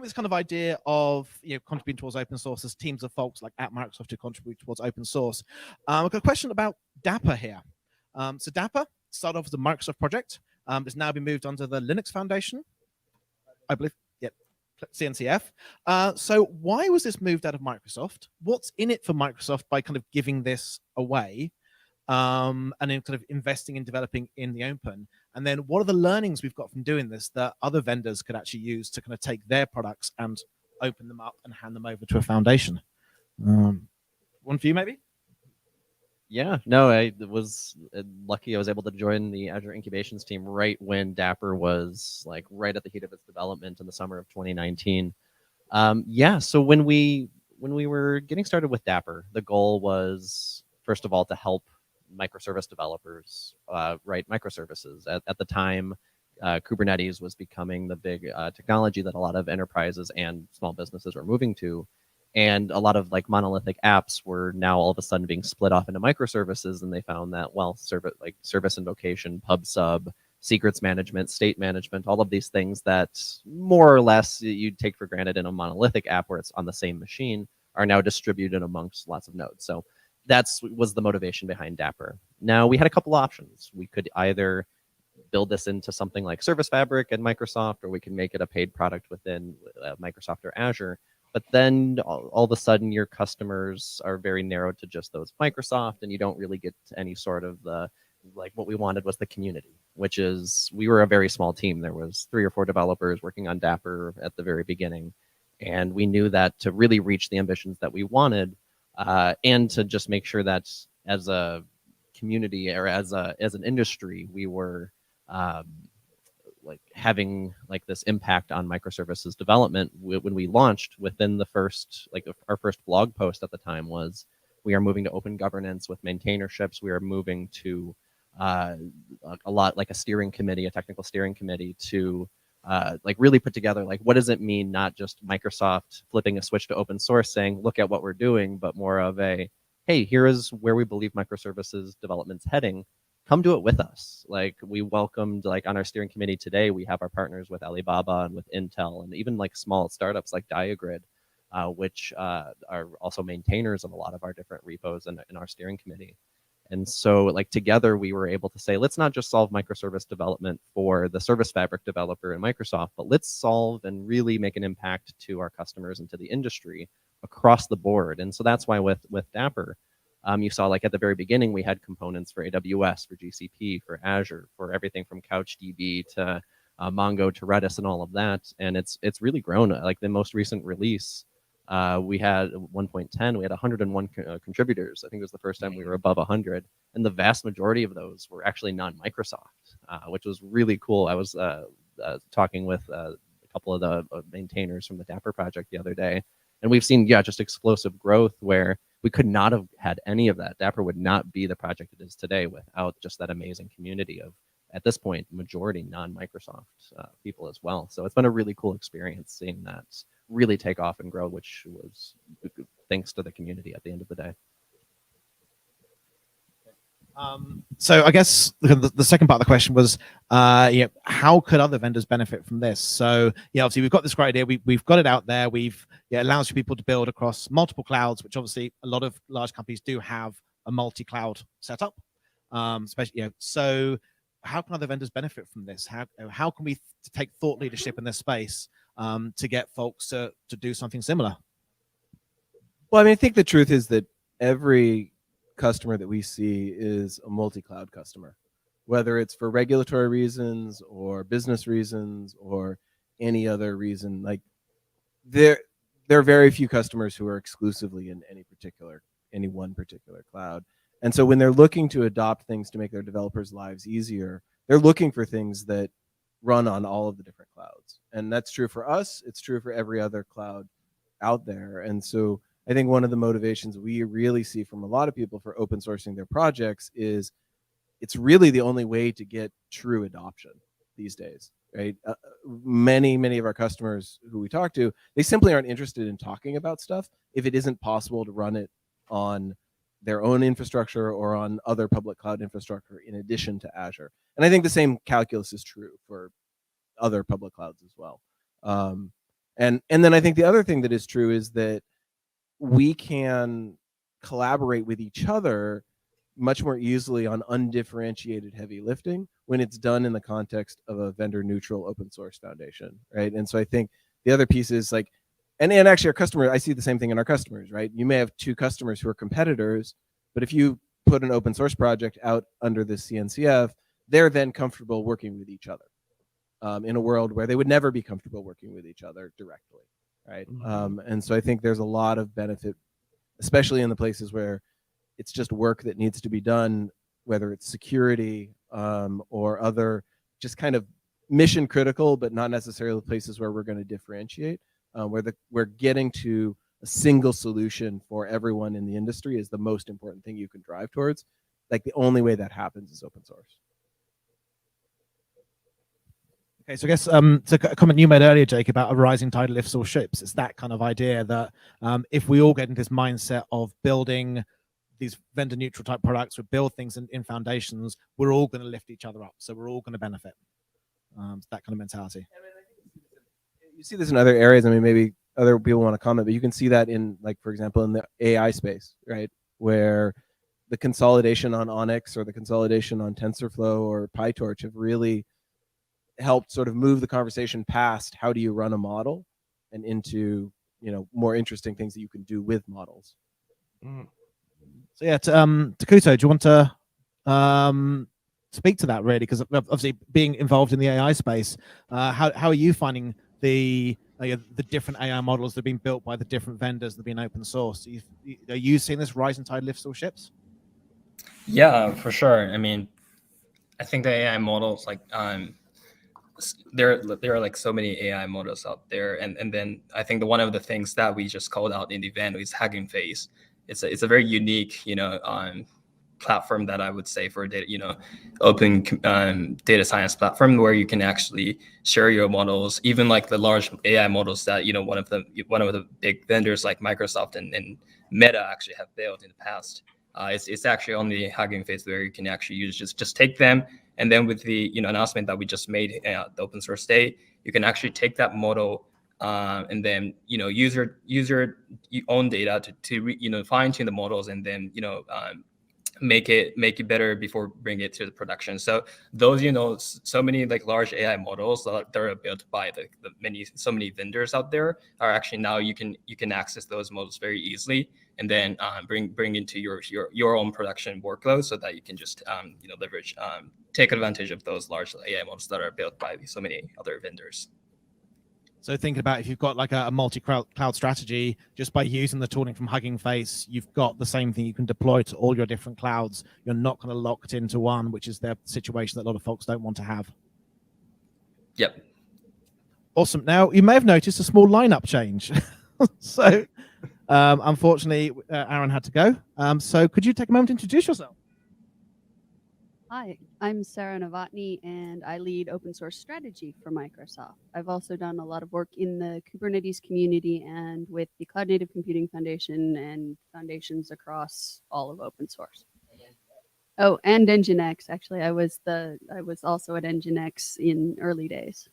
with this kind of idea of contributing towards open source, as teams of folks like at Microsoft who contribute towards open source. I've got a question about Dapr here. So Dapr started off as a Microsoft project. It's now been moved under the Linux Foundation, I believe. Yep, CNCF. So why was this moved out of Microsoft? What's in it for Microsoft by kind of giving this away? And then kind of investing in developing in the open. And then what are the learnings we've got from doing this that other vendors could actually use to kind of take their products and open them up and hand them over to a foundation? One for you, maybe? Yeah, no, I was lucky I was able to join the Azure incubations team right when Dapr was like right at the heat of its development in the summer of 2019. Yeah, so when we were getting started with Dapr, the goal was, first of all, to help microservice developers write microservices. At the time, Kubernetes was becoming the big technology that a lot of enterprises and small businesses were moving to. And a lot of like monolithic apps were now all of a sudden being split off into microservices. And they found that, well, service invocation, pub sub, secrets management, state management, all of these things that more or less you'd take for granted in a monolithic app where it's on the same machine are now distributed amongst lots of nodes. So was the motivation behind Dapr. Now, we had a couple options. We could either build this into something like Service Fabric and Microsoft, or we can make it a paid product within Microsoft or Azure. But then all of a sudden, your customers are very narrowed to just those Microsoft, and you don't really get to any sort of what we wanted was the community, which is, we were a very small team. There was 3 or 4 developers working on Dapr at the very beginning. And we knew that to really reach the ambitions that we wanted, and to just make sure that as a community or as an industry, we were having this impact on microservices development. When we launched, within the first our first blog post at the time was, we are moving to open governance with maintainerships. We are moving to a lot like a steering committee, a technical steering committee to really put together what does it mean, not just Microsoft flipping a switch to open source saying, look at what we're doing, but more of a, hey, here is where we believe microservices development's heading. Come do it with us. We welcomed, on our steering committee today, we have our partners with Alibaba and with Intel, and even small startups like Diagrid, which are also maintainers of a lot of our different repos in our steering committee. And so together we were able to say, let's not just solve microservice development for the Service Fabric developer in Microsoft, but let's solve and really make an impact to our customers and to the industry across the board. And so that's why with Dapr, you saw at the very beginning, we had components for AWS, for GCP, for Azure, for everything from CouchDB to Mongo to Redis and all of that. And it's really grown. The most recent release, we had 1.10, we had 101 contributors. I think it was the first time we were above 100. And the vast majority of those were actually non-Microsoft, which was really cool. I was talking with a couple of the maintainers from the Dapr project the other day. And we've seen, just explosive growth where we could not have had any of that. Dapr would not be the project it is today without just that amazing community of, at this point, majority non-Microsoft people as well. So it's been a really cool experience seeing that really take off and grow, which was thanks to the community at the end of the day. So I guess the second part of the question was, how could other vendors benefit from this? So obviously we've got this great idea. We've got it out there. It allows people to build across multiple clouds, which obviously a lot of large companies do have a multi-cloud setup. Especially, so how can other vendors benefit from this? How can we take thought leadership in this space to get folks to do something similar? Well, I mean, I think the truth is that every customer that we see is a multi-cloud customer, whether it's for regulatory reasons or business reasons or any other reason. There are very few customers who are exclusively in any one particular cloud. And so when they're looking to adopt things to make their developers' lives easier, they're looking for things that run on all of the different clouds. And that's true for us. It's true for every other cloud out there. And so I think one of the motivations we really see from a lot of people for open sourcing their projects is it's really the only way to get true adoption these days, right? Many of our customers who we talk to, they simply aren't interested in talking about stuff if it isn't possible to run it on their own infrastructure or on other public cloud infrastructure in addition to Azure. And I think the same calculus is true for other public clouds as well. And then I think the other thing that is true is that we can collaborate with each other much more easily on undifferentiated heavy lifting when it's done in the context of a vendor neutral open source foundation, right? And so I think the other piece is like, and actually our customer, I see the same thing in our customers, right? You may have two customers who are competitors, but if you put an open source project out under the CNCF, they're then comfortable working with each other in a world where they would never be comfortable working with each other directly, right? And so I think there's a lot of benefit, especially in the places where it's just work that needs to be done, whether it's security or other just kind of mission critical, but not necessarily places where we're going to differentiate, where we're getting to a single solution for everyone in the industry is the most important thing you can drive towards. Like the only way that happens is open source. Okay, so I guess to a comment you made earlier, Jake, about a rising tide lifts all ships. It's that kind of idea that if we all get into this mindset of building these vendor neutral type products, we build things in foundations, we're all going to lift each other up. So we're all going to benefit. That kind of mentality. You see this in other areas. I mean, maybe other people want to comment, but you can see that in, like, for example, in the AI space, right? Where the consolidation on Onyx or the consolidation on TensorFlow or PyTorch have really helped sort of move the conversation past how do you run a model and into, you know, more interesting things that you can do with models. So yeah, Takuto, do you want to speak to that really? Because obviously being involved in the AI space, how are you finding the different AI models that are being built by the different vendors that are being open source? Are you seeing this rising tide lifts all ships? Yeah, for sure. I mean, I think the AI models, like there are like so many AI models out there, and then I think one of the things that we just called out in the event is Hugging Face. It's a very unique, platform that I would say for data, open data science platform where you can actually share your models, even like the large AI models that one of the big vendors like Microsoft and Meta actually have built in the past. It's actually on the Hugging Face where you can actually use just take them, and then with the announcement that we just made at the open source day, you can actually take that model and then use your own data to fine tune the models, and then make it better before bringing it to the production. So those so many like large AI models that are built by so many vendors out there are actually now you can access those models very easily, and then bring into your own production workload so that you can just leverage take advantage of those large AI models that are built by so many other vendors. So thinking about if you've got like a multi-cloud strategy, just by using the tooling from Hugging Face, you've got the same thing you can deploy to all your different clouds. You're not kind of locked into one, which is the situation that a lot of folks don't want to have. Yep. Awesome. Now, you may have noticed a small lineup change. So unfortunately, Aaron had to go. So could you take a moment to introduce yourself? Hi, I'm Sarah Novotny, and I lead open source strategy for Microsoft. I've also done a lot of work in the Kubernetes community and with the Cloud Native Computing Foundation and foundations across all of open source. Oh, and Nginx. Actually, I was also at Nginx in early days.